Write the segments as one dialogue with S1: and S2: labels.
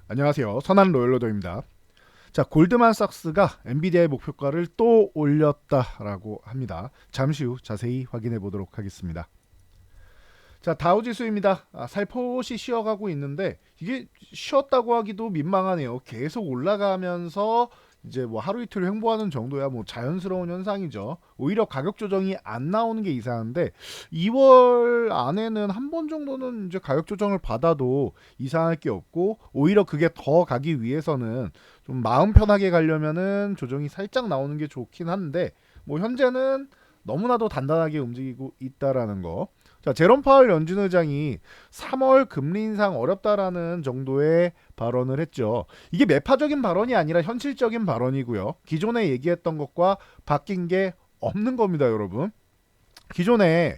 S1: 안녕하세요. 선한 로열로더입니다. 자, 골드만삭스가 엔비디아의 목표가를 또 올렸다라고 합니다. 잠시 후 자세히 확인해 보도록 하겠습니다. 자, 다우지수입니다. 살포시 쉬어가고 있는데 이게 쉬었다고 하기도 민망하네요. 계속 올라가면서 이제 뭐 하루 이틀 횡보하는 정도야 뭐 자연스러운 현상이죠. 오히려 가격 조정이 안 나오는 게 이상한데 2월 안에는 한 번 정도는 이제 가격 조정을 받아도 이상할 게 없고, 오히려 그게 더 가기 위해서는 좀 마음 편하게 가려면은 조정이 살짝 나오는 게 좋긴 한데, 뭐 현재는 너무나도 단단하게 움직이고 있다라는 거. 자, 제롬 파월 연준 의장이 3월 금리 인상 어렵다라는 정도의 발언을 했죠. 이게 매파적인 발언이 아니라 현실적인 발언이고요. 기존에 얘기했던 것과 바뀐 게 없는 겁니다, 여러분. 기존에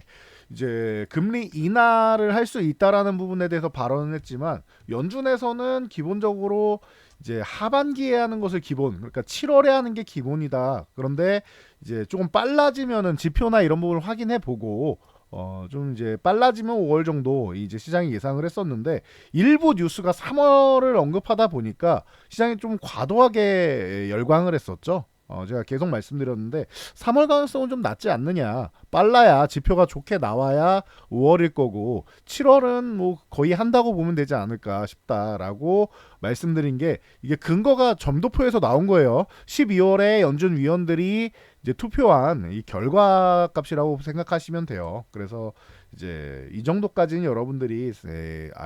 S1: 이제 금리 인하를 할 수 있다라는 부분에 대해서 발언을 했지만, 연준에서는 기본적으로 이제 하반기에 하는 것을 기본, 그러니까 7월에 하는 게 기본이다. 그런데 이제 조금 빨라지면은 지표나 이런 부분을 확인해 보고 좀 이제 빨라지면 5월 정도 이제 시장이 예상을 했었는데, 일부 뉴스가 3월을 언급하다 보니까 시장이 좀 과도하게 열광을 했었죠. 제가 계속 말씀드렸는데 3월 가능성은 좀 낮지 않느냐. 빨라야 지표가 좋게 나와야 5월일 거고 7월은 뭐 거의 한다고 보면 되지 않을까 싶다라고 말씀드린 게, 이게 근거가 점도표에서 나온 거예요. 12월에 연준 위원들이 이제 투표한 이 결과 값이라고 생각하시면 돼요. 그래서 이제 이 정도까지는 여러분들이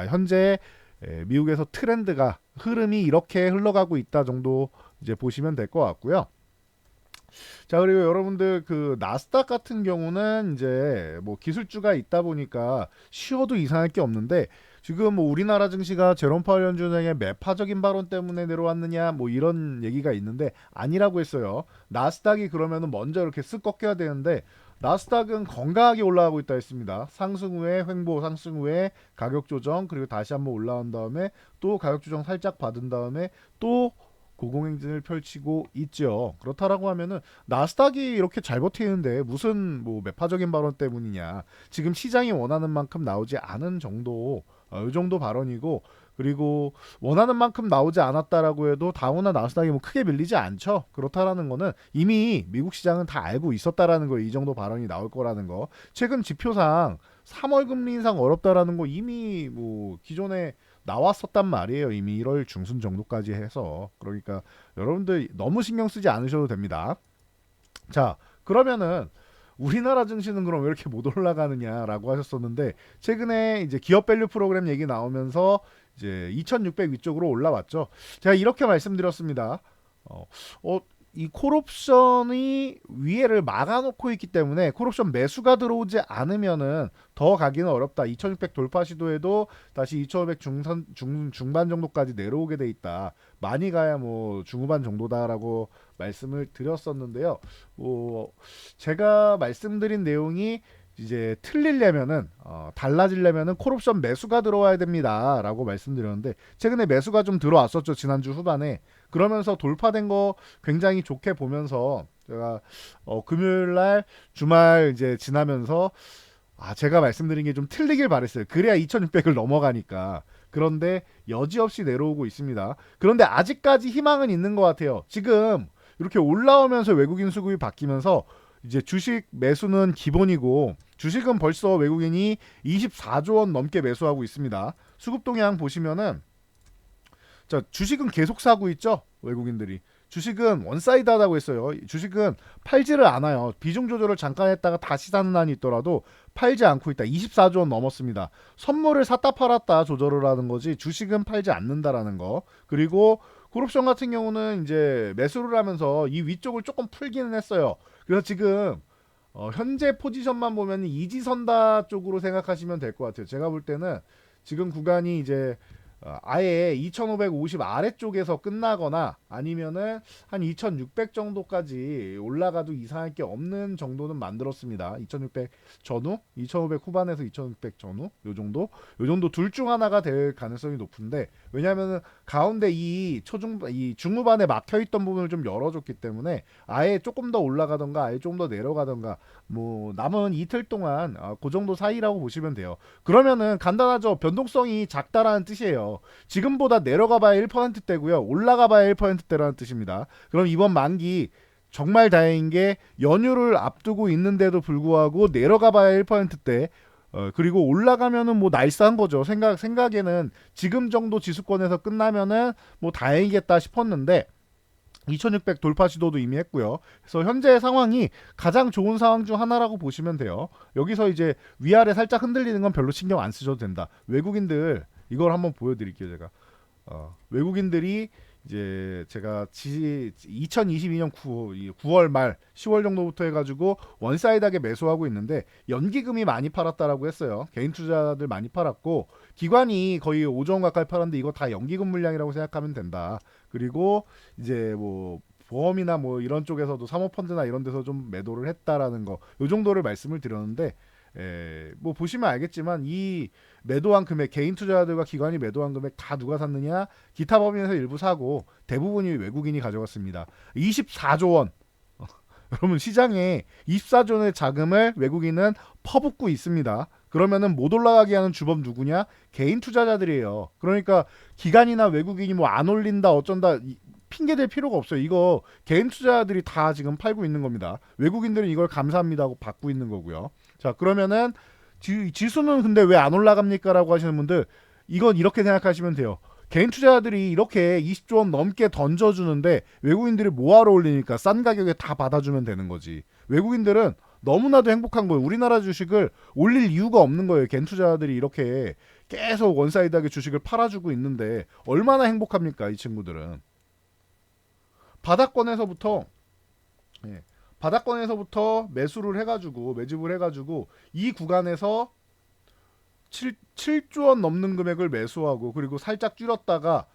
S1: 현재 미국에서 트렌드가, 흐름이 이렇게 흘러가고 있다 정도 이제 보시면 될 것 같고요. 자, 그리고 여러분들 그 나스닥 같은 경우는 이제 뭐 기술주가 있다 보니까 쉬어도 이상할 게 없는데, 지금 뭐 우리나라 증시가 제롬 파월 연준의 매파적인 발언 때문에 내려왔느냐 뭐 이런 얘기가 있는데, 아니라고 했어요. 나스닥이 그러면은 먼저 이렇게 쓱 꺾여야 되는데, 나스닥은 건강하게 올라가고 있다 했습니다. 상승 후에 횡보, 상승 후에 가격 조정, 그리고 다시 한번 올라온 다음에 또 가격 조정 살짝 받은 다음에 또 고공행진을 펼치고 있죠. 그렇다라고 하면은 나스닥이 이렇게 잘 버티는데 무슨 뭐 매파적인 발언 때문이냐. 지금 시장이 원하는 만큼 나오지 않은 정도, 이 정도 발언이고, 그리고 원하는 만큼 나오지 않았다라고 해도 다우나 나스닥이 뭐 크게 밀리지 않죠. 그렇다라는 거는 이미 미국 시장은 다 알고 있었다라는 거. 이 정도 발언이 나올 거라는 거. 최근 지표상 3월 금리 인상 어렵다라는 거 이미 뭐 기존에 나왔었단 말이에요. 이미 1월 중순 정도까지 해서. 그러니까 여러분들 너무 신경 쓰지 않으셔도 됩니다. 자, 그러면은 우리나라 증시는 그럼 왜 이렇게 못 올라가느냐라고 하셨었는데, 최근에 이제 기업 밸류 프로그램 얘기 나오면서 이제 2600 위쪽으로 올라왔죠. 제가 이렇게 말씀드렸습니다. 어, 어, 이 콜옵션이 위에를 막아놓고 있기 때문에 콜옵션 매수가 들어오지 않으면은 더 가기는 어렵다. 2600 돌파 시도에도 다시 2500 중반 정도까지 내려오게 돼 있다. 많이 가야 뭐 중후반 정도다라고 말씀을 드렸었는데요. 뭐 제가 말씀드린 내용이 이제 틀리려면은, 달라지려면은 콜옵션 매수가 들어와야 됩니다라고 말씀드렸는데, 최근에 매수가 좀 들어왔었죠. 지난주 후반에. 그러면서 돌파된 거 굉장히 좋게 보면서 제가 금요일 날 주말 이제 지나면서 제가 말씀드린 게 좀 틀리길 바랬어요. 그래야 2600을 넘어가니까. 그런데 여지없이 내려오고 있습니다. 그런데 아직까지 희망은 있는 것 같아요. 지금 이렇게 올라오면서 외국인 수급이 바뀌면서 이제 주식 매수는 기본이고, 주식은 벌써 외국인이 24조 원 넘게 매수하고 있습니다. 수급 동향 보시면은, 자, 주식은 계속 사고 있죠. 외국인들이. 주식은 원사이드하다고 했어요. 주식은 팔지를 않아요. 비중 조절을 잠깐 했다가 다시 사는 한이 있더라도 팔지 않고 있다. 24조 원 넘었습니다. 선물을 샀다 팔았다 조절을 하는 거지 주식은 팔지 않는다라는 거. 그리고 콜옵션 같은 경우는 이제 매수를 하면서 이 위쪽을 조금 풀기는 했어요. 그래서 지금 현재 포지션만 보면 이지선다 쪽으로 생각하시면 될 것 같아요. 제가 볼 때는 지금 구간이 이제 아예 2550 아래쪽에서 끝나거나 아니면은 한 2600 정도까지 올라가도 이상할 게 없는 정도는 만들었습니다. 2600 전후, 2500 후반에서 2600 전후, 요 정도 둘 중 하나가 될 가능성이 높은데, 왜냐하면 가운데 이 중후반에 막혀 있던 부분을 좀 열어줬기 때문에 아예 조금 더 올라가던가 아예 조금 더 내려가던가 뭐 남은 이틀 동안 그 정도 사이라고 보시면 돼요. 그러면은 간단하죠. 변동성이 작다라는 뜻이에요. 1%대예요. 지금보다 내려가봐야 1%대고요. 올라가봐야 1%대라는 뜻입니다. 그럼 이번 만기 정말 다행인 게 연휴를 앞두고 있는데도 불구하고 내려가봐야 1%대. 그리고 올라가면은 뭐 날싸한 거죠. 생각에는 지금 정도 지수권에서 끝나면은 뭐 다행이겠다 싶었는데 2600 돌파 시도도 이미 했고요. 그래서 현재 상황이 가장 좋은 상황 중 하나라고 보시면 돼요. 여기서 이제 위아래 살짝 흔들리는 건 별로 신경 안 쓰셔도 된다. 외국인들 이걸 한번 보여드릴게요. 제가 외국인들이 이제 제가 2022년 9월 말 10월 정도부터 해가지고 원사이드하게 매수하고 있는데 연기금이 많이 팔았다라고 했어요. 개인 투자들 많이 팔았고 기관이 거의 5조 원 가까이 팔았는데 이거 다 연기금 물량이라고 생각하면 된다. 그리고 이제 뭐 보험이나 뭐 이런 쪽에서도 사모펀드나 이런 데서 좀 매도를 했다라는 거, 요 정도를 말씀을 드렸는데 뭐 보시면 알겠지만 이 매도한 금액, 개인 투자자들과 기관이 매도한 금액 다 누가 샀느냐? 기타 법인에서 일부 사고 대부분이 외국인이 가져갔습니다. 24조 원. 여러분 시장에 24조 원의 자금을 외국인은 퍼붓고 있습니다. 그러면은 못 올라가게 하는 주범 누구냐? 개인 투자자들이에요. 그러니까 기관이나 외국인이 뭐 안 올린다 어쩐다 핑계 댈 필요가 없어요. 이거 개인 투자자들이 다 지금 팔고 있는 겁니다. 외국인들은 이걸 감사합니다 하고 받고 있는 거고요. 자, 그러면은 지수는 근데 왜 안 올라갑니까? 라고 하시는 분들 이건 이렇게 생각하시면 돼요. 개인 투자자들이 이렇게 20조 원 넘게 던져주는데 외국인들이 뭐하러 올리니까 싼 가격에 다 받아주면 되는 거지. 외국인들은 너무나도 행복한 거예요. 우리나라 주식을 올릴 이유가 없는 거예요. 개인 투자자들이 이렇게 계속 원사이드하게 주식을 팔아주고 있는데 얼마나 행복합니까? 이 친구들은. 바닥권에서부터 매수를 해가지고 매집을 해가지고 이 구간에서 7조 원 넘는 금액을 매수하고 그리고 살짝 줄였다가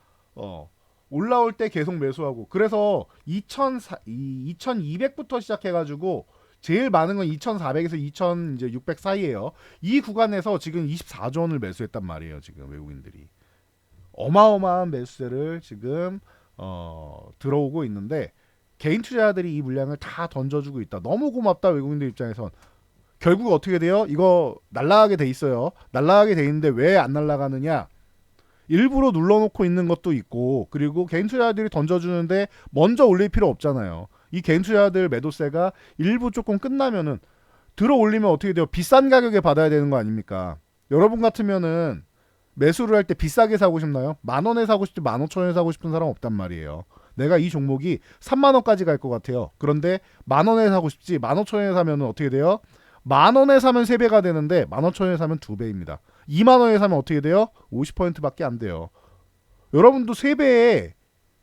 S1: 올라올 때 계속 매수하고 그래서 2200부터 시작해가지고 제일 많은 건 2400에서 2600 사이에요. 이 구간에서 지금 24조 원을 매수했단 말이에요. 지금 외국인들이 어마어마한 매수세를 지금 들어오고 있는데 개인 투자자들이 이 물량을 다 던져주고 있다. 너무 고맙다. 외국인들 입장에선. 결국 어떻게 돼요? 이거 날라가게 돼 있어요. 날라가게 돼 있는데 왜 안 날라가느냐? 일부러 눌러놓고 있는 것도 있고 그리고 개인 투자자들이 던져주는데 먼저 올릴 필요 없잖아요. 이 개인 투자자들 매도세가 일부 조금 끝나면은 들어 올리면 어떻게 돼요? 비싼 가격에 받아야 되는 거 아닙니까? 여러분 같으면은 매수를 할 때 비싸게 사고 싶나요? 10,000원에 사고 싶지 15,000원에 사고 싶은 사람 없단 말이에요. 내가 이 종목이 30,000원까지 갈 것 같아요. 그런데 10,000원에 사고 싶지 15,000원에 사면 어떻게 돼요? 10,000원에 사면 3배가 되는데 15,000원에 사면 2배입니다. 20,000원에 사면 어떻게 돼요? 50%밖에 안 돼요. 여러분도 3배에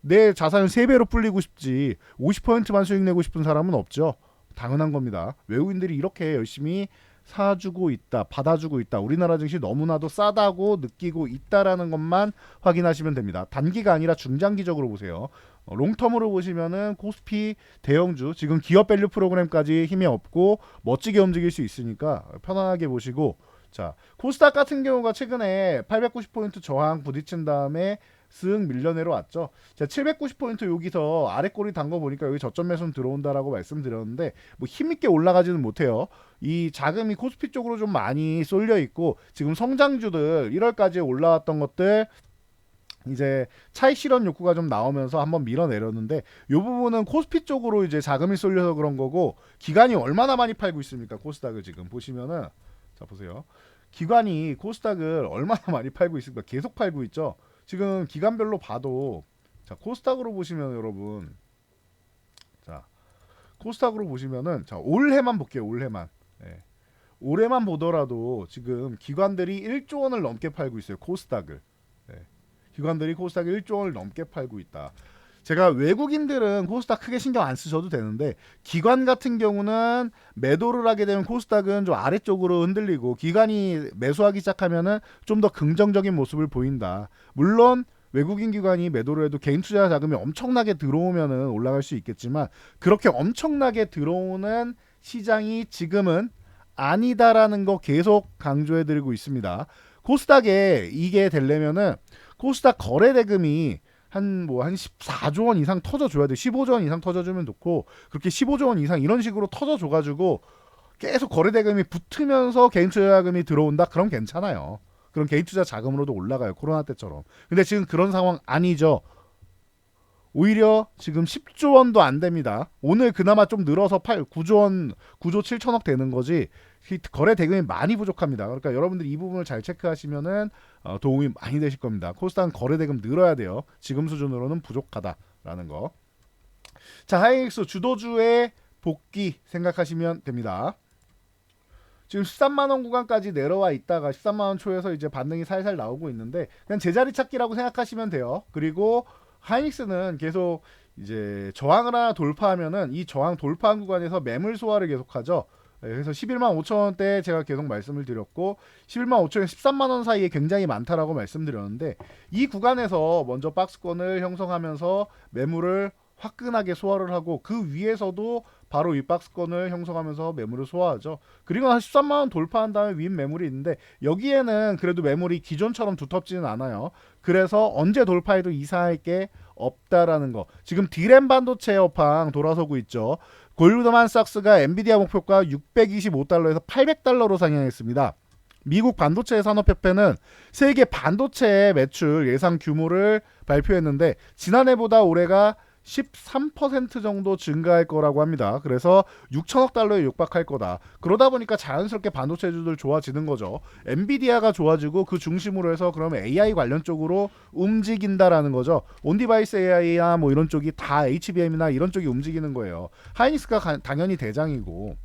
S1: 내 자산을 3배로 불리고 싶지 50%만 수익 내고 싶은 사람은 없죠. 당연한 겁니다. 외국인들이 이렇게 열심히 사주고 있다, 받아주고 있다. 우리나라 증시 너무나도 싸다고 느끼고 있다라는 것만 확인하시면 됩니다. 단기가 아니라 중장기적으로 보세요. 롱텀으로 보시면은 코스피 대형주 지금 기업 밸류 프로그램까지 힘이 없고 멋지게 움직일 수 있으니까 편안하게 보시고 자 코스닥 같은 경우가 최근에 890포인트 저항 부딪힌 다음에 쓱 밀려내려 왔죠. 자 790포인트 여기서 아래 꼬리 단 거 보니까 여기 저점 매수는 들어온다라고 말씀드렸는데 뭐 힘있게 올라가지는 못해요. 이 자금이 코스피 쪽으로 좀 많이 쏠려 있고 지금 성장주들 1월까지 올라왔던 것들 이제 차익 실현 욕구가 좀 나오면서 한번 밀어내렸는데 이 부분은 코스피 쪽으로 이제 자금이 쏠려서 그런 거고 기관이 얼마나 많이 팔고 있습니까? 코스닥을 지금 보시면은 자 보세요. 기관이 코스닥을 얼마나 많이 팔고 있습니까? 계속 팔고 있죠. 지금 기관별로 봐도 자 코스닥으로 보시면 여러분 자 코스닥으로 보시면은 자 올해만 볼게요. 올해만 올해만 보더라도 지금 기관들이 1조 원을 넘게 팔고 있어요. 코스닥을 기관들이 코스닥 1조 원을 넘게 팔고 있다. 제가 외국인들은 코스닥 크게 신경 안 쓰셔도 되는데 기관 같은 경우는 매도를 하게 되면 코스닥은 좀 아래쪽으로 흔들리고 기관이 매수하기 시작하면은 좀 더 긍정적인 모습을 보인다. 물론 외국인 기관이 매도를 해도 개인 투자 자금이 엄청나게 들어오면은 올라갈 수 있겠지만 그렇게 엄청나게 들어오는 시장이 지금은 아니다라는 거 계속 강조해드리고 있습니다. 코스닥에 이게 되려면은 코스닥 거래 대금이 한 14조 원 이상 터져줘야 돼. 15조 원 이상 터져주면 좋고 그렇게 15조 원 이상 이런 식으로 터져줘가지고 계속 거래 대금이 붙으면서 개인 투자자금이 들어온다. 그럼 괜찮아요. 그런 개인 투자 자금으로도 올라가요. 코로나 때처럼. 근데 지금 그런 상황 아니죠. 오히려 지금 10조 원도 안 됩니다. 오늘 그나마 좀 늘어서 9조 원, 9조 7천억 되는 거지. 거래 대금이 많이 부족합니다. 그러니까 여러분들 이 부분을 잘 체크하시면은 도움이 많이 되실 겁니다. 코스닥 거래 대금 늘어야 돼요. 지금 수준으로는 부족하다라는 거. 자, 하이닉스 주도주의 복귀 생각하시면 됩니다. 지금 13만 원 구간까지 내려와 있다가 13만 원 초에서 이제 반등이 살살 나오고 있는데 그냥 제자리 찾기라고 생각하시면 돼요. 그리고 하이닉스는 계속 이제 저항을 하나 돌파하면은 이 저항 돌파한 구간에서 매물 소화를 계속하죠. 그래서 11만 5천 원대 제가 계속 말씀을 드렸고 11만 5천 원, 13만 원 사이에 굉장히 많다라고 말씀드렸는데 이 구간에서 먼저 박스권을 형성하면서 매물을 화끈하게 소화를 하고 그 위에서도 바로 이 박스권을 형성하면서 매물을 소화하죠. 그리고 한 13만 원 돌파한 다음에 윗 매물이 있는데 여기에는 그래도 매물이 기존처럼 두텁지는 않아요. 그래서 언제 돌파해도 이상할 게 없다라는 거. 지금 디램 반도체 업황 돌아서고 있죠. 골드만삭스가 엔비디아 목표가 625달러에서 800달러로 상향했습니다. 미국 반도체 산업협회는 세계 반도체 매출 예상 규모를 발표했는데 지난해보다 올해가 13% 정도 증가할 거라고 합니다. 그래서 6천억 달러에 육박할 거다. 그러다 보니까 자연스럽게 반도체주들 좋아지는 거죠. 엔비디아가 좋아지고 그 중심으로 해서 그러면 AI 관련 쪽으로 움직인다라는 거죠. 온디바이스 AI나 뭐 이런 쪽이 다 HBM이나 이런 쪽이 움직이는 거예요. 하이닉스가 당연히 대장이고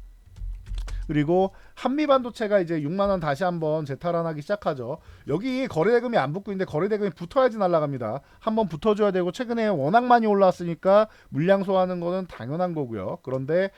S1: 그리고 한미반도체가 이제 6만 원 다시 한번 재탈환하기 시작하죠. 여기 거래대금이 안 붙고 있는데 거래대금이 붙어야지 날아갑니다. 한번 붙어줘야 되고 최근에 워낙 많이 올라왔으니까 물량 소화하는 거는 당연한 거고요. 그런데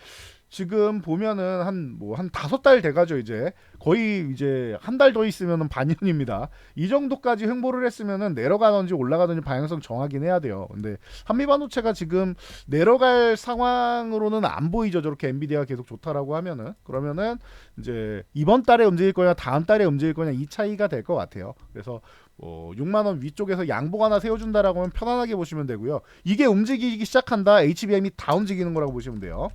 S1: 지금 보면은 한 5달 돼가죠. 이제 거의 이제 한 달 더 있으면은 반년입니다. 이 정도까지 횡보를 했으면은 내려가든지 올라가든지 방향성 정하긴 해야 돼요. 근데 한미반도체가 지금 내려갈 상황으로는 안 보이죠. 저렇게 엔비디아가 계속 좋다라고 하면은 그러면은 이제 이번 달에 움직일 거냐 다음 달에 움직일 거냐 이 차이가 될 것 같아요. 그래서 6만 원 위쪽에서 양복 하나 세워준다라고 하면 편안하게 보시면 되고요. 이게 움직이기 시작한다. HBM이 다 움직이는 거라고 보시면 돼요.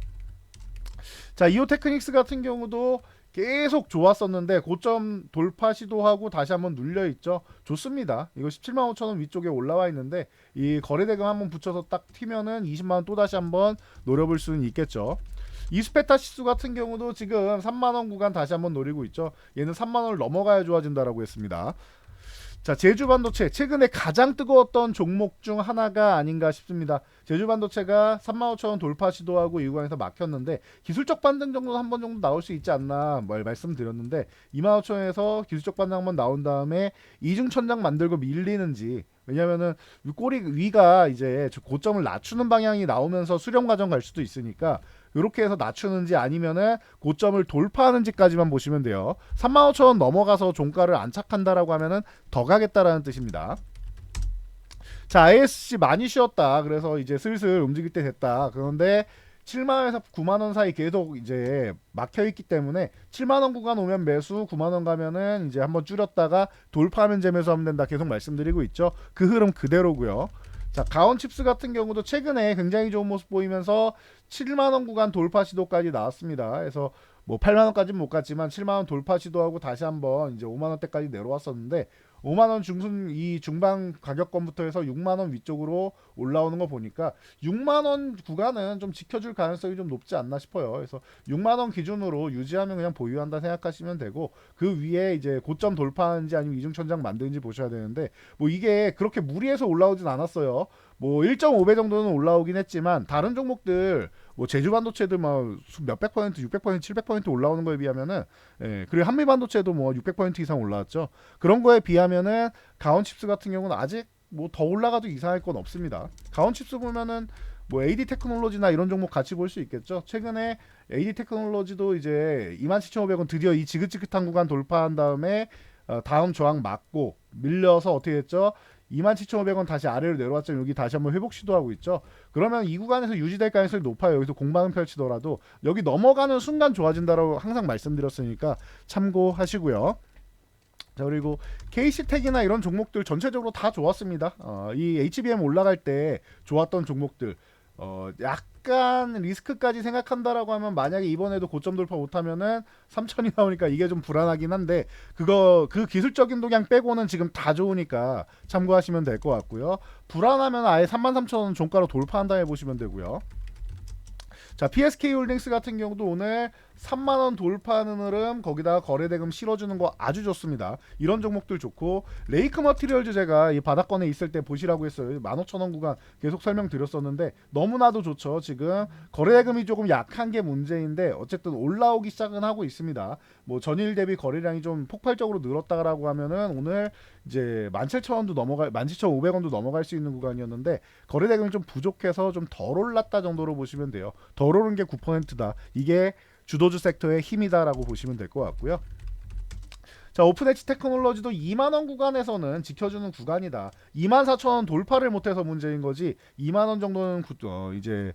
S1: 자, 이오테크닉스 같은 경우도 계속 좋았었는데 고점 돌파 시도하고 다시 한번 눌려 있죠. 좋습니다. 이거 17만 5천 원 위쪽에 올라와 있는데 이 거래대금 한번 붙여서 딱 튀면은 20만 원 또 다시 한번 노려볼 수는 있겠죠. 이스페타시스 같은 경우도 지금 3만 원 구간 다시 한번 노리고 있죠. 얘는 3만 원을 넘어가야 좋아진다라고 했습니다. 자, 제주반도체 최근에 가장 뜨거웠던 종목 중 하나가 아닌가 싶습니다. 제주반도체가 35,000원 돌파 시도하고 이 구간에서 막혔는데 기술적 반등 정도 한 번 정도 나올 수 있지 않나 말씀드렸는데 25,000원에서 기술적 반등 한번 나온 다음에 이중천장 만들고 밀리는지 왜냐면은 꼬리 위가 이제 고점을 낮추는 방향이 나오면서 수렴 과정 갈 수도 있으니까 이렇게 해서 낮추는지 아니면은 고점을 돌파하는지까지만 보시면 돼요. 35,000원 넘어가서 종가를 안착한다라고 하면은 더 가겠다라는 뜻입니다. 자, ISC 많이 쉬었다. 그래서 이제 슬슬 움직일 때 됐다. 그런데 7만원에서 9만원 사이 계속 이제 막혀있기 때문에 7만원 구간 오면 매수, 9만원 가면은 이제 한번 줄였다가 돌파하면 재매수하면 된다. 계속 말씀드리고 있죠. 그 흐름 그대로고요. 자, 가온칩스 같은 경우도 최근에 굉장히 좋은 모습 보이면서 7만원 구간 돌파 시도까지 나왔습니다. 그래서 뭐 8만원까지는 못 갔지만 7만원 돌파 시도하고 다시 한번 이제 5만원대까지 내려왔었는데 5만원 이 중반 가격권부터 해서 6만원 위쪽으로 올라오는 거 보니까 6만원 구간은 좀 지켜줄 가능성이 좀 높지 않나 싶어요. 그래서 6만원 기준으로 유지하면 그냥 보유한다 생각하시면 되고 그 위에 이제 고점 돌파하는지 아니면 이중천장 만드는지 보셔야 되는데 뭐 이게 그렇게 무리해서 올라오진 않았어요. 뭐 1.5배 정도는 올라오긴 했지만 다른 종목들 뭐 제주반도체들 막 몇백 퍼센트, 600%, 700% 올라오는 거에 비하면은 그리고 한미반도체도 뭐 600% 이상 올라왔죠. 그런 거에 비하면은 가온칩스 같은 경우는 아직 뭐 더 올라가도 이상할 건 없습니다. 가온칩스 보면은 뭐 AD 테크놀로지나 이런 종목 같이 볼 수 있겠죠. 최근에 AD 테크놀로지도 이제 27,500원 드디어 이 지긋지긋한 구간 돌파한 다음에 다음 저항 맞고 밀려서 어떻게 됐죠? 27,500원 다시 아래로 내려왔죠. 여기 다시 한번 회복 시도하고 있죠. 그러면 이 구간에서 유지될 가능성이 높아요. 여기서 공방을 펼치더라도 여기 넘어가는 순간 좋아진다라고 항상 말씀드렸으니까 참고하시고요. 자, 그리고 KC텍이나 이런 종목들 전체적으로 다 좋았습니다. 이 HBM 올라갈 때 좋았던 종목들 약간 리스크까지 생각한다라고 하면 만약에 이번에도 고점 돌파 못하면은 3천이 나오니까 이게 좀 불안하긴 한데 그 기술적인 동향 빼고는 지금 다 좋으니까 참고하시면 될 것 같고요. 불안하면 아예 33,000원 종가로 돌파한다 해보시면 되고요. 자, PSK 홀딩스 같은 경우도 오늘 3만원 돌파하는 흐름, 거기다가 거래대금 실어주는 거 아주 좋습니다. 이런 종목들 좋고, 레이크 머티리얼즈 제가 이 바닥권에 있을 때 보시라고 했어요. 15,000원 구간 계속 설명드렸었는데 너무나도 좋죠. 지금 거래대금이 조금 약한 게 문제인데 어쨌든 올라오기 시작은 하고 있습니다. 뭐 전일 대비 거래량이 좀 폭발적으로 늘었다라고 하면은 오늘 이제 17,000원도 넘어갈 17,500원도 넘어갈 수 있는 구간이었는데 거래대금이 좀 부족해서 좀 덜 올랐다 정도로 보시면 돼요. 덜 오른 게 9%다. 이게 주도주 섹터의 힘이다라고 보시면 될 것 같고요. 자, 오픈엣지 테크놀로지도 2만원 구간에서는 지켜주는 구간이다. 24,000원 돌파를 못해서 문제인 거지 2만원 정도는 이제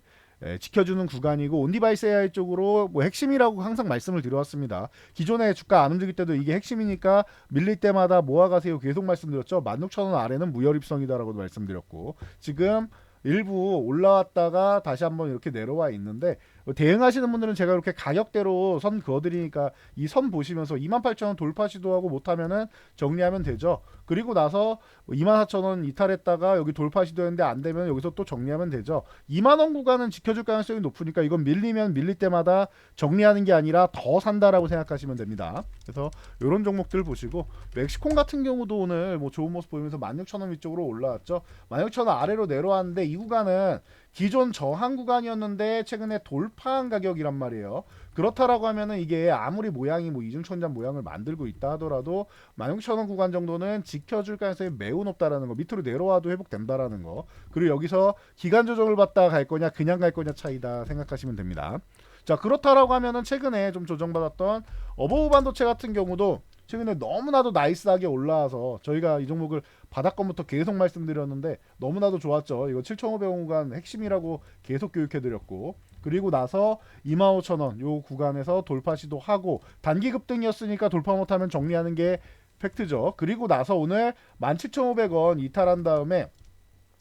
S1: 지켜주는 구간이고, 온디바이스 AI 쪽으로 뭐 핵심이라고 항상 말씀을 드려왔습니다. 기존에 주가 안 움직일 때도 이게 핵심이니까 밀릴 때마다 모아가세요 계속 말씀드렸죠. 16,000원 아래는 무혈입성이다라고도 말씀드렸고, 지금 일부 올라왔다가 다시 한번 이렇게 내려와 있는데 대응하시는 분들은 제가 이렇게 가격대로 선 그어드리니까 이 선 보시면서 28,000원 돌파 시도하고 못하면은 정리하면 되죠. 그리고 나서 24,000원 이탈했다가 여기 돌파 시도했는데 안 되면 여기서 또 정리하면 되죠. 2만원 구간은 지켜줄 가능성이 높으니까 이건 밀리면 밀릴 때마다 정리하는 게 아니라 더 산다라고 생각하시면 됩니다. 그래서 이런 종목들 보시고, 멕시콘 같은 경우도 오늘 뭐 좋은 모습 보이면서 16,000원 위쪽으로 올라왔죠. 16,000원 아래로 내려왔는데 이 구간은 기존 저항 구간이었는데 최근에 돌파한 가격이란 말이에요. 그렇다라고 하면은 이게 아무리 모양이 뭐 이중천장 모양을 만들고 있다 하더라도 16,000원 구간 정도는 지켜줄 가능성이 매우 높다라는 거, 밑으로 내려와도 회복된다라는 거, 그리고 여기서 기간 조정을 받다 갈 거냐 그냥 갈 거냐 차이다 생각하시면 됩니다. 자, 그렇다라고 하면은 최근에 좀 조정받았던 어버브 반도체 같은 경우도 최근에 너무나도 나이스하게 올라와서 저희가 이 종목을 바닥권부터 계속 말씀드렸는데 너무나도 좋았죠. 이거 7,500원 구간 핵심이라고 계속 교육해드렸고, 그리고 나서 25,000원 요 구간에서 돌파 시도하고 단기 급등이었으니까 돌파 못하면 정리하는 게 팩트죠. 그리고 나서 오늘 17,500원 이탈한 다음에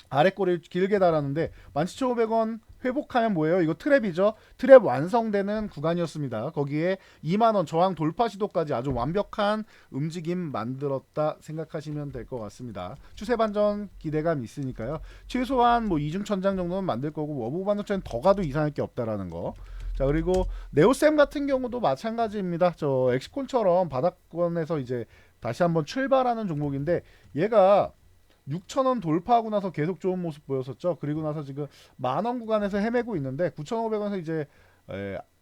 S1: 아래 꼬리를 길게 달았는데 17,500원 회복하면 뭐예요? 이거 트랩이죠. 트랩 완성되는 구간이었습니다. 거기에 2만원 저항 돌파 시도까지 아주 완벽한 움직임 만들었다 생각하시면 될 것 같습니다. 추세 반전 기대감 있으니까요. 최소한 뭐 이중천장 정도는 만들 거고, 워브 반도체는 더 가도 이상할 게 없다라는 거. 자, 그리고 네오셈 같은 경우도 마찬가지입니다. 저 엑시콘처럼 바닥권에서 이제 다시 한번 출발하는 종목인데 얘가 6,000원 돌파하고 나서 계속 좋은 모습 보였었죠. 그리고 나서 지금 만원 구간에서 헤매고 있는데 9,500원에서 이제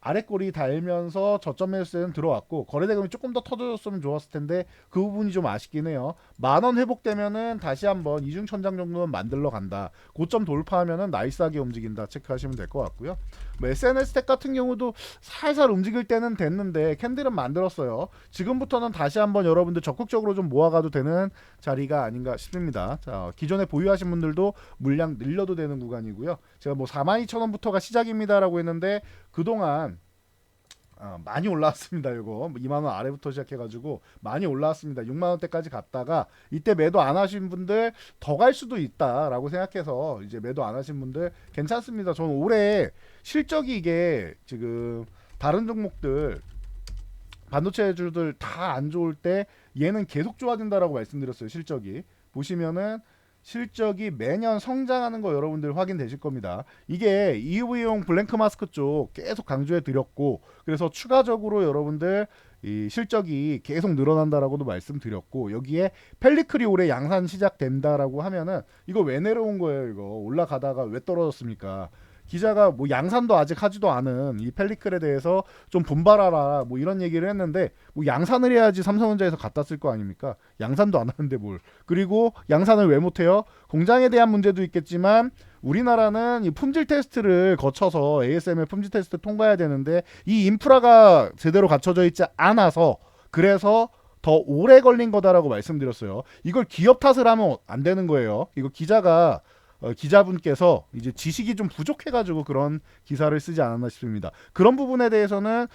S1: 아래 꼬리 달면서 저점 매수세는 들어왔고, 거래대금이 조금 더 터져줬으면 좋았을 텐데 그 부분이 좀 아쉽긴 해요. 만원 회복되면은 다시 한번 이중천장 정도는 만들러 간다. 고점 돌파하면은 나이스하게 움직인다 체크하시면 될 것 같고요. 뭐 SNS 텍 같은 경우도 살살 움직일 때는 됐는데 캔들은 만들었어요. 지금부터는 다시 한번 여러분들 적극적으로 좀 모아가도 되는 자리가 아닌가 싶습니다. 자, 기존에 보유하신 분들도 물량 늘려도 되는 구간이고요. 제가 뭐 42,000원부터가 시작입니다라고 했는데 그동안 많이 올라왔습니다. 이거 2만원 아래부터 시작해가지고 많이 올라왔습니다. 6만원대까지 갔다가 이때 매도 안 하신 분들 더 갈 수도 있다라고 생각해서 이제 매도 안 하신 분들 괜찮습니다. 저는 올해 실적이 이게 지금 다른 종목들 반도체주들 다 안 좋을 때 얘는 계속 좋아진다라고 말씀드렸어요. 실적이 보시면은 실적이 매년 성장하는 거 여러분들 확인되실 겁니다. 이게 EUV용 블랭크 마스크 쪽 계속 강조해 드렸고, 그래서 추가적으로 여러분들 이 실적이 계속 늘어난다라고도 말씀드렸고, 여기에 펠리클이 올해 양산 시작된다라고 하면은 이거 왜 내려온 거예요? 이거 올라가다가 왜 떨어졌습니까? 기자가 뭐 양산도 아직 하지도 않은 이 펠리클에 대해서 좀 분발하라 뭐 이런 얘기를 했는데, 뭐 양산을 해야지 삼성전자에서 갖다 쓸 거 아닙니까? 양산도 안 하는데 뭘. 그리고 양산을 왜 못해요? 공장에 대한 문제도 있겠지만 우리나라는 이 품질 테스트를 거쳐서 ASML 품질 테스트 통과해야 되는데 이 인프라가 제대로 갖춰져 있지 않아서, 그래서 더 오래 걸린 거다라고 말씀드렸어요. 이걸 기업 탓을 하면 안 되는 거예요. 이거 기자분께서 이제 지식이 좀 부족해가지고 그런 기사를 쓰지 않았나 싶습니다. 그런 부분에 대해서는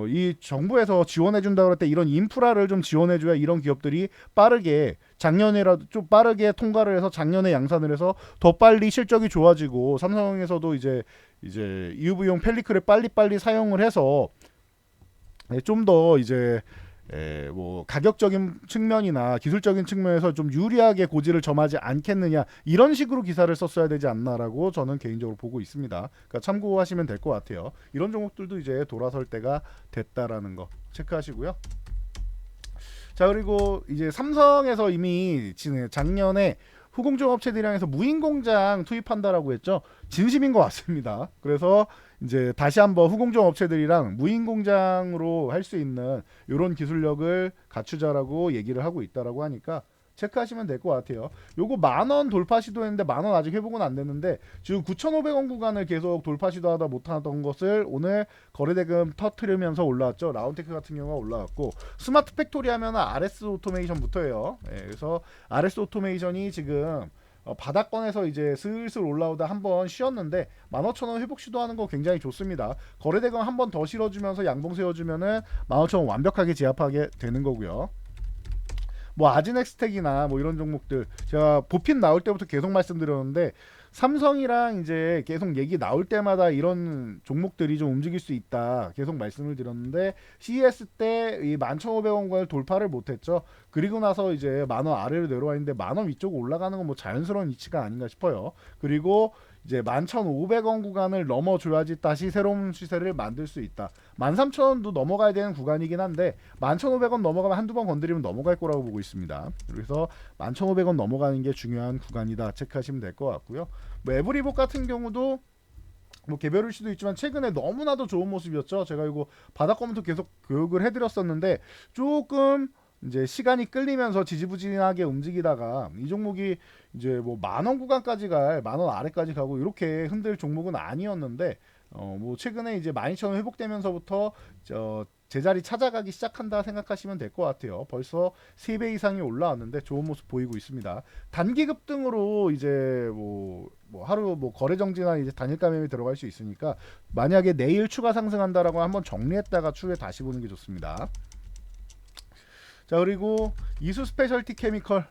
S1: 이 정부에서 지원해준다고 할 때 이런 인프라를 좀 지원해줘야 이런 기업들이 빠르게 작년에라도 좀 빠르게 통과를 해서 작년에 양산을 해서 더 빨리 실적이 좋아지고 삼성에서도 이제 EUV용 펠리클을 빨리빨리 사용을 해서 좀 더 이제 뭐 가격적인 측면이나 기술적인 측면에서 좀 유리하게 고지를 점하지 않겠느냐 이런 식으로 기사를 썼어야 되지 않나라고 저는 개인적으로 보고 있습니다. 그러니까 참고하시면 될 것 같아요. 이런 종목들도 이제 돌아설 때가 됐다라는 거 체크하시고요. 자, 그리고 이제 삼성에서 이미 작년에 후공정 업체들이랑 해서 무인 공장 투입한다라고 했죠. 진심인 것 같습니다. 그래서 이제 다시 한번 후공정 업체들이랑 무인 공장으로 할 수 있는 이런 기술력을 갖추자라고 얘기를 하고 있다라고 하니까 체크하시면 될 것 같아요. 요거 10,000원 돌파 시도했는데 10,000원 아직 회복은 안 됐는데 지금 9,500원 구간을 계속 돌파 시도하다 못하던 것을 오늘 거래대금 터트리면서 올라왔죠. 라운테크 같은 경우가 올라왔고 스마트 팩토리 하면 RS 오토메이션부터예요. 그래서 RS 오토메이션이 지금 바닥권에서 이제 슬슬 올라오다 한번 쉬었는데 15,000원 회복 시도하는 거 굉장히 좋습니다. 거래대금 한 번 더 실어주면서 양봉 세워주면은 15,000원 완벽하게 제압하게 되는 거고요. 뭐 아지넥스텍이나 뭐 이런 종목들 제가 보핀 나올 때부터 계속 말씀드렸는데 삼성이랑 이제 계속 얘기 나올 때마다 이런 종목들이 좀 움직일 수 있다 계속 말씀을 드렸는데 CES 때 이 11,500원권을 돌파를 못했죠. 그리고 나서 이제 10,000원 아래로 내려와 있는데 10,000원 위쪽 올라가는 건 뭐 자연스러운 이치가 아닌가 싶어요. 그리고 이제 11,500원 구간을 넘어줘야지 다시 새로운 시세를 만들 수 있다. 13,000원도 넘어가야 되는 구간이긴 한데 11,500원 넘어가면 한두 번 건드리면 넘어갈 거라고 보고 있습니다. 그래서 11,500원 넘어가는 게 중요한 구간이다 체크하시면 될 것 같고요. 뭐 에브리복 같은 경우도 뭐 개별일 수도 있지만 최근에 너무나도 좋은 모습이었죠. 제가 이거 바닥권부터 계속 교육을 해드렸었는데 조금 이제 시간이 끌리면서 지지부진하게 움직이다가 이 종목이 이제 뭐 10,000원 구간까지 10,000원 아래까지 가고 이렇게 흔들 종목은 아니었는데 뭐 최근에 이제 12,000원 회복되면서부터 제자리 찾아가기 시작한다 생각하시면 될 것 같아요. 벌써 3배 이상이 올라왔는데 좋은 모습 보이고 있습니다. 단기 급등으로 이제 뭐 하루 뭐 거래 정지나 이제 단일 감염이 들어갈 수 있으니까 만약에 내일 추가 상승한다라고 한번 정리했다가 추후에 다시 보는 게 좋습니다. 자, 그리고 이수 스페셜티 케미컬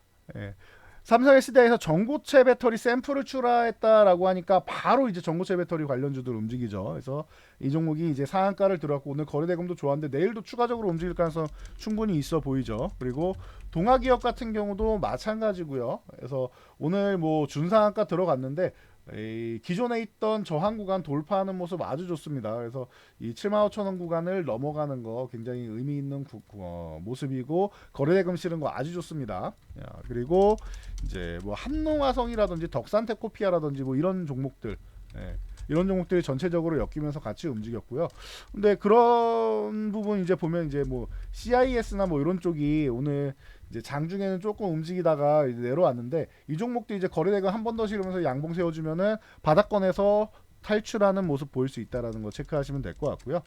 S1: 삼성 SDI에서 전고체 배터리 샘플을 출하했다라고 하니까 바로 이제 전고체 배터리 관련주들 움직이죠. 그래서 이 종목이 이제 상한가를 들어갔고 오늘 거래대금도 좋았는데 내일도 추가적으로 움직일 가능성 충분히 있어 보이죠. 그리고 동아기업 같은 경우도 마찬가지고요. 그래서 오늘 뭐 준상한가 들어갔는데 기존에 있던 저항 구간 돌파하는 모습 아주 좋습니다. 그래서 이 75,000원 구간을 넘어가는 거 굉장히 의미 있는 모습이고 거래대금 실은 거 아주 좋습니다. 그리고 이제 뭐 한농화성이라든지 덕산테코피아라든지 뭐 이런 종목들 이런 종목들이 전체적으로 엮이면서 같이 움직였고요. 근데 그런 부분 이제 보면 이제 뭐 CIS나 뭐 이런 쪽이 오늘 이제 장중에는 조금 움직이다가 이제 내려왔는데 이 종목도 이제 거래대금 한 번 더 실으면서 양봉 세워주면은 바닥권에서 탈출하는 모습 보일 수 있다라는 거 체크하시면 될 것 같고요.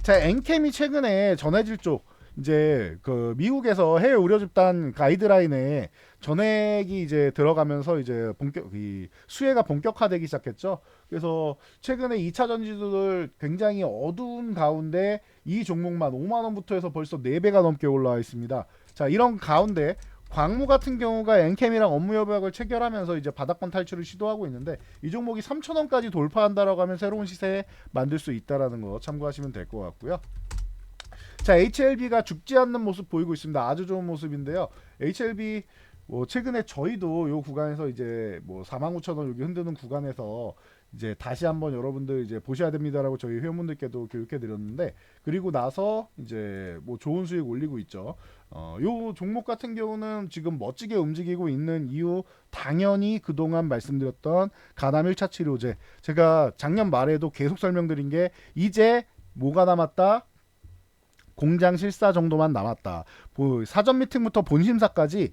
S1: 자, 엔캠이 최근에 전해질 쪽 이제 그 미국에서 해외 의료 집단 가이드라인에 전액이 이제 들어가면서 이제 이 수혜가 본격화되기 시작했죠. 그래서 최근에 2차 전지들 굉장히 어두운 가운데 이 종목만 50,000원부터 해서 벌써 4배가 넘게 올라와 있습니다. 자, 이런 가운데 광무 같은 경우가 엔캠이랑 업무 협약을 체결하면서 이제 바닥권 탈출을 시도하고 있는데 이 종목이 3,000원까지 돌파한다라고 하면 새로운 시세 만들 수 있다라는 거 참고하시면 될 것 같고요. 자, HLB가 죽지 않는 모습 보이고 있습니다. 아주 좋은 모습인데요. HLB 뭐 최근에 저희도 요 구간에서 이제 뭐 49,000원 여기 흔드는 구간에서 이제 다시 한번 여러분들 이제 보셔야 됩니다라고 저희 회원분들께도 교육해 드렸는데 그리고 나서 이제 뭐 좋은 수익 올리고 있죠. 요 종목 같은 경우는 지금 멋지게 움직이고 있는 이유 당연히 그동안 말씀드렸던 간암 1차 치료제 제가 작년 말에도 계속 설명드린 게 이제 뭐가 남았다? 공장 실사 정도만 남았다. 사전 미팅부터 본심사까지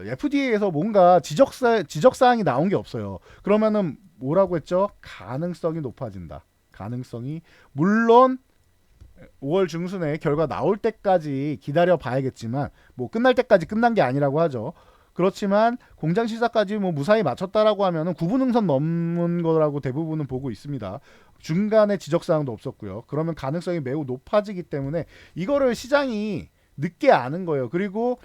S1: FDA에서 뭔가 지적사항이 나온 게 없어요. 그러면은 뭐라고 했죠? 가능성이 높아진다. 가능성이 물론 5월 중순에 결과 나올 때까지 기다려 봐야겠지만 뭐 끝날 때까지 끝난 게 아니라고 하죠. 그렇지만 공장 시사까지 뭐 무사히 마쳤다라고 하면은 구분응선 넘는 거라고 대부분은 보고 있습니다. 중간에 지적사항도 없었고요. 그러면 가능성이 매우 높아지기 때문에 이거를 시장이 늦게 아는 거예요. 그리고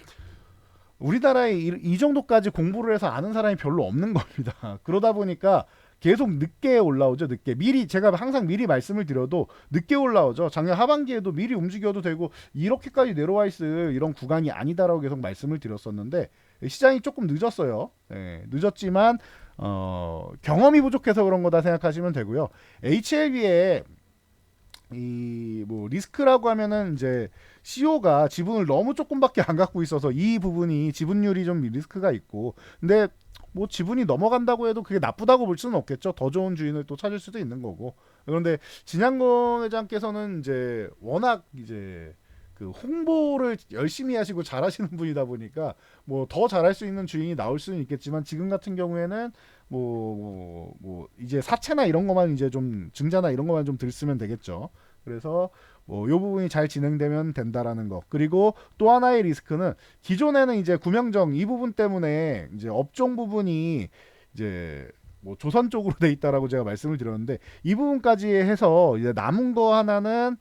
S1: 우리나라에 이 정도까지 공부를 해서 아는 사람이 별로 없는 겁니다. 그러다 보니까 계속 늦게 올라오죠. 늦게. 미리 제가 항상 미리 말씀을 드려도 늦게 올라오죠. 작년 하반기에도 미리 움직여도 되고 이렇게까지 내려와 있을 이런 구간이 아니다라고 계속 말씀을 드렸었는데 시장이 조금 늦었어요. 네, 늦었지만 경험이 부족해서 그런 거다 생각하시면 되고요. HLB의 이 뭐 리스크라고 하면은 이제 CEO가 지분을 너무 조금밖에 안 갖고 있어서 이 부분이 지분율이 좀 리스크가 있고, 근데 뭐 지분이 넘어간다고 해도 그게 나쁘다고 볼 수는 없겠죠. 더 좋은 주인을 또 찾을 수도 있는 거고. 그런데 진양건 회장께서는 이제 워낙 이제 그 홍보를 열심히 하시고 잘하시는 분이다 보니까 뭐 더 잘할 수 있는 주인이 나올 수는 있겠지만, 지금 같은 경우에는 뭐 이제 사채나 이런 것만 이제 좀 증자나 이런 것만 좀 들쓰면 되겠죠. 그래서 뭐 요 부분이 잘 진행되면 된다라는 거. 그리고 또 하나의 리스크는 기존에는 이제 구명정 이 부분 때문에 이제 업종 부분이 이제 뭐 조선 쪽으로 돼 있다라고 제가 말씀을 드렸는데, 이 부분까지 해서 이제 남은 거 하나는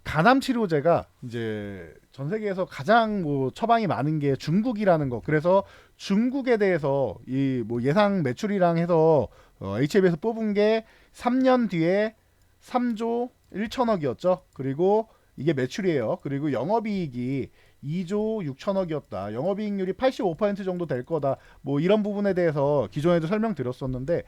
S1: 간암 치료제가 이제 전 세계에서 가장 뭐 처방이 많은 게 중국이라는 거. 그래서 중국에 대해서 이 뭐 예상 매출이랑 해서 HLB에서 뽑은 게 3년 뒤에 3조 1천억이었죠. 그리고 이게 매출이에요. 그리고 영업이익이 2조 6천억이었다. 영업이익률이 85% 정도 될 거다. 뭐 이런 부분에 대해서 기존에도 설명드렸었는데,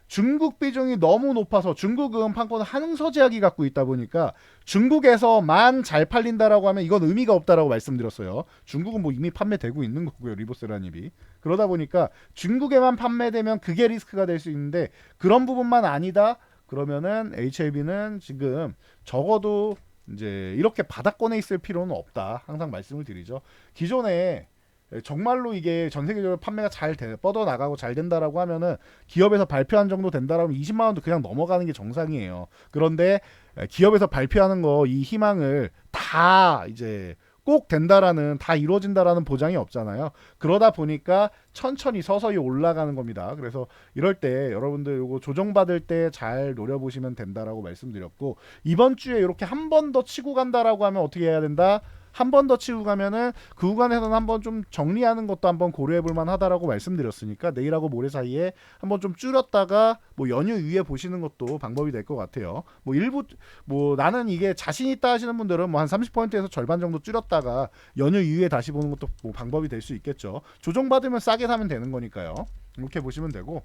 S1: 중국 비중이 너무 높아서, 중국은 판권을 한흥서제약이 갖고 있다 보니까 중국에서만 잘 팔린다라고 하면 이건 의미가 없다라고 말씀드렸어요. 중국은 뭐 이미 판매되고 있는 거고요, 리보세라닙이. 그러다 보니까 중국에만 판매되면 그게 리스크가 될 수 있는데, 그런 부분만 아니다 그러면은 HLB는 지금 적어도 이제 이렇게 바닥권에 있을 필요는 없다, 항상 말씀을 드리죠. 기존에 정말로 이게 전 세계적으로 판매가 잘 뻗어 나가고 잘 된다라고 하면은, 기업에서 발표한 정도 된다라면 20만 원도 그냥 넘어가는 게 정상이에요. 그런데 기업에서 발표하는 거 이 희망을 다 이제 꼭 된다라는, 다 이루어진다라는 보장이 없잖아요. 그러다 보니까 천천히 서서히 올라가는 겁니다. 그래서 이럴 때 여러분들 요거 조정받을 때 잘 노려보시면 된다라고 말씀드렸고, 이번 주에 이렇게 한 번 더 치고 간다라고 하면 어떻게 해야 된다? 한 번 더 치고 가면은 그 구간에서는 한번 좀 정리하는 것도 한번 고려해 볼 만하다라고 말씀드렸으니까, 내일하고 모레 사이에 한번 좀 줄였다가 뭐 연휴 위에 보시는 것도 방법이 될 것 같아요. 뭐 일부 뭐 나는 이게 자신 있다 하시는 분들은 뭐 한 30%에서 절반 정도 줄였다가 연휴 이후에 다시 보는 것도 뭐 방법이 될 수 있겠죠. 조정받으면 싸게 사면 되는 거니까요. 이렇게 보시면 되고,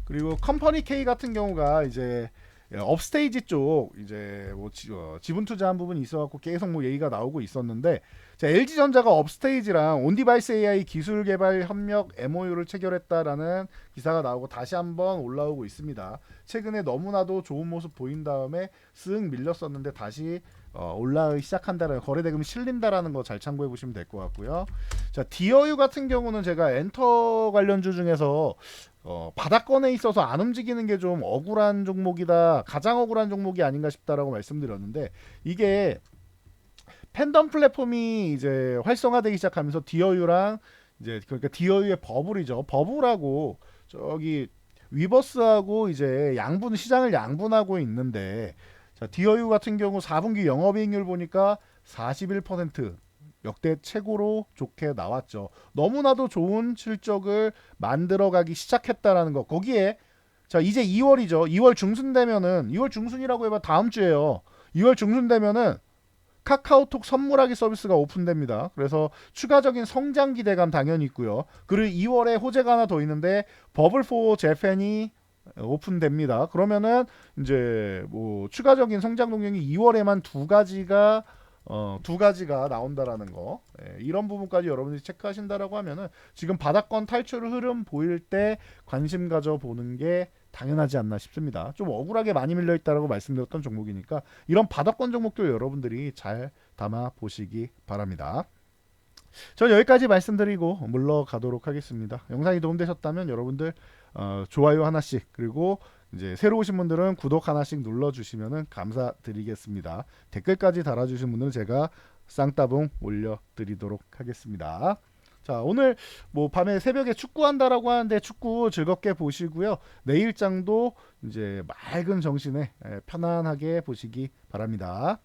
S1: 그리고 컴퍼니 K 같은 경우가 이제 업스테이지 쪽 이제 뭐 지분 투자한 부분이 있어갖고 계속 뭐 얘기가 나오고 있었는데, 자, LG전자가 업스테이지랑 온디바이스 AI 기술 개발 협력 MOU를 체결했다라는 기사가 나오고 다시 한번 올라오고 있습니다. 최근에 너무나도 좋은 모습 보인 다음에 쓱 밀렸었는데 다시 올라가기 시작한다라는, 거래 대금이 실린다라는 거 잘 참고해 보시면 될 것 같고요. 자, 디어유 같은 경우는 제가 엔터 관련주 중에서 바닥권에 있어서 안 움직이는 게 좀 억울한 종목이다, 가장 억울한 종목이 아닌가 싶다라고 말씀드렸는데, 이게 팬덤 플랫폼이 이제 활성화되기 시작하면서 디어유랑 이제, 그러니까 디어유의 버블이죠. 버블하고 저기 위버스하고 이제 양분, 시장을 양분하고 있는데, 자, 디어유 같은 경우 4분기 영업이익률 보니까 41%, 역대 최고로 좋게 나왔죠. 너무나도 좋은 실적을 만들어가기 시작했다라는 거. 거기에 자, 이제 2월이죠. 2월 중순 되면은, 2월 중순이라고 해봐 다음 주에요. 2월 중순 되면은 카카오톡 선물하기 서비스가 오픈됩니다. 그래서 추가적인 성장 기대감 당연히 있고요. 그리고 2월에 호재가 하나 더 있는데, 버블4 재팬이 오픈됩니다. 그러면은 이제 뭐 추가적인 성장 동력이 2월에만 두 가지가 나온다라는 거. 이런 부분까지 여러분들이 체크하신다라고 하면은 지금 바닥권 탈출 흐름 보일 때 관심 가져 보는 게 당연하지 않나 싶습니다. 좀 억울하게 많이 밀려 있다라고 말씀드렸던 종목이니까 이런 바닥권 종목들 여러분들이 잘 담아 보시기 바랍니다. 저는 여기까지 말씀드리고 물러가도록 하겠습니다. 영상이 도움되셨다면 여러분들 좋아요 하나씩, 그리고 이제 새로 오신 분들은 구독 하나씩 눌러주시면 감사드리겠습니다. 댓글까지 달아주신 분들은 제가 쌍따봉 올려드리도록 하겠습니다. 자, 오늘 뭐 밤에 새벽에 축구한다라고 하는데 축구 즐겁게 보시고요. 내일장도 이제 맑은 정신에 편안하게 보시기 바랍니다.